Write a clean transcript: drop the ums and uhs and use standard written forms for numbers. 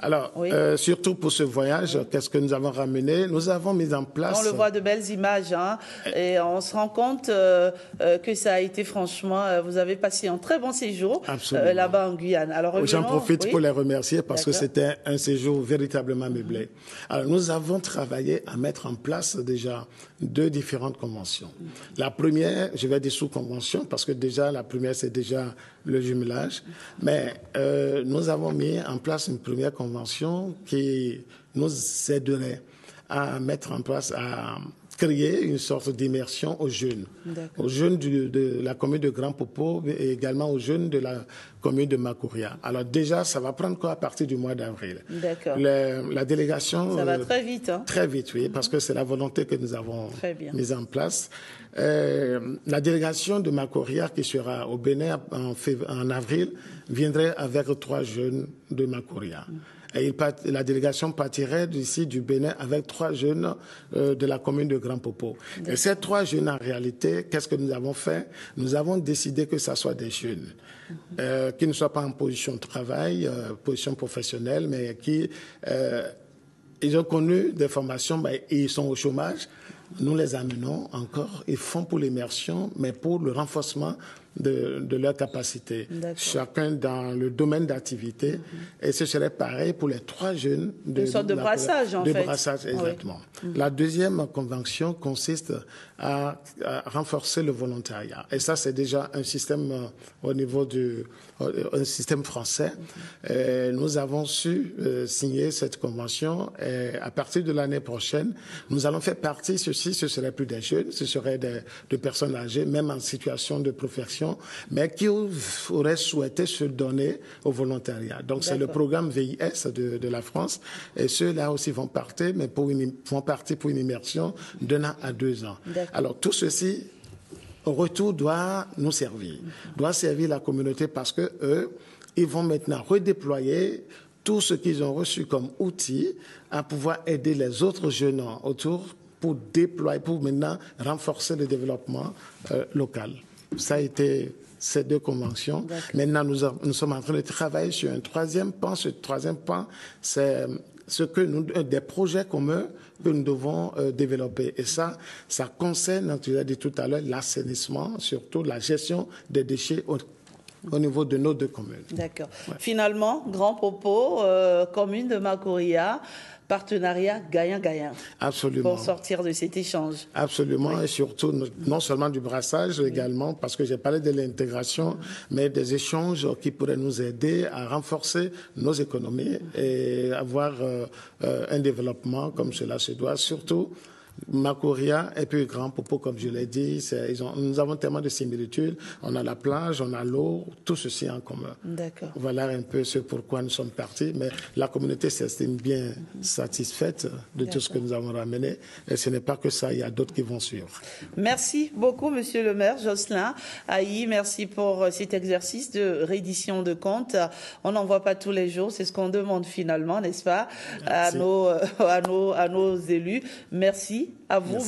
Alors, Oui. surtout pour ce voyage, qu'est-ce que nous avons ramené? Nous avons mis en place... On le voit de belles images, hein, et on se rend compte que ça a été franchement... vous avez passé un très bon séjour là-bas en Guyane. Alors, j'en profite oui. pour les remercier parce que c'était un séjour véritablement meublé. Alors, nous avons travaillé à mettre en place déjà 2 différentes conventions. La première, je vais dire sous-convention, parce que déjà, la première, c'est déjà le jumelage. Mais nous avons mis en place une première convention qui nous aiderait à mettre en place, à créer une sorte d'immersion aux jeunes de la commune de Grand Popo et également aux jeunes de la commune de Makouria. Alors déjà, ça va prendre quoi à partir du mois d'avril? D'accord. La délégation... Ça va très vite, hein? Très vite, oui, parce que c'est la volonté que nous avons mise en place. La délégation de Makouria, qui sera au Bénin en avril, viendrait avec 3 jeunes de Makouria. Et la délégation partirait d'ici du Bénin avec 3 jeunes de la commune de Grand Popo. Et ces 3 jeunes, en réalité, qu'est-ce que nous avons fait? Nous avons décidé que ce soit des jeunes qui ne soient pas en position de travail, position professionnelle, mais qui ils ont connu des formations, et ils sont au chômage. Nous les amenons encore, ils font pour l'immersion, mais pour le renforcement de leur capacité. Chacun dans le domaine d'activité. Et ce serait pareil pour les 3 jeunes. Une sorte de brassage, en fait. De brassage, exactement. Oui. La deuxième convention consiste à renforcer le volontariat. Et ça, c'est déjà un système au niveau un système français. Nous avons su signer cette convention. Et à partir de l'année prochaine, nous allons faire partie, ce serait plus des jeunes, ce serait de personnes âgées, même en situation de profession, mais qui auraient souhaité se donner au volontariat. Donc, c'est le programme VIS de la France. Et ceux-là aussi vont partir, mais vont partir pour une immersion d'1 an à 2 ans. Alors, tout ceci, au retour, doit nous servir. Doit servir la communauté parce que eux, ils vont maintenant redéployer tout ce qu'ils ont reçu comme outil à pouvoir aider les autres jeunes autour pour déployer, pour maintenant renforcer le développement local. Ça a été ces 2 conventions. Maintenant, nous sommes en train de travailler sur un 3e pan. Ce 3e pan, c'est des projets communs que nous devons développer. Et ça concerne, tu l'as dit tout à l'heure, l'assainissement, surtout la gestion des déchets au niveau de nos 2 communes. D'accord. Ouais. Finalement, Grand Popo, commune de Makouria, partenariat gagnant-gagnant. Absolument. Pour sortir de cet échange. Absolument, oui. Et surtout, non seulement du brassage également, parce que j'ai parlé de l'intégration, mais des échanges qui pourraient nous aider à renforcer nos économies et avoir un développement comme cela se doit, surtout Makouria et puis Grand Popo, comme je l'ai dit, nous avons tellement de similitudes. On a la plage, on a l'eau, tout ceci en commun. D'accord. Voilà un peu ce pourquoi nous sommes partis. Mais la communauté s'estime bien satisfaite de tout ce que nous avons ramené. Et ce n'est pas que ça, il y a d'autres qui vont suivre. Merci beaucoup, Monsieur le maire Jocelyn Ayi. Merci pour cet exercice de reddition de comptes. On n'en voit pas tous les jours. C'est ce qu'on demande finalement, n'est-ce pas, à nos élus. Merci. À vous. Merci.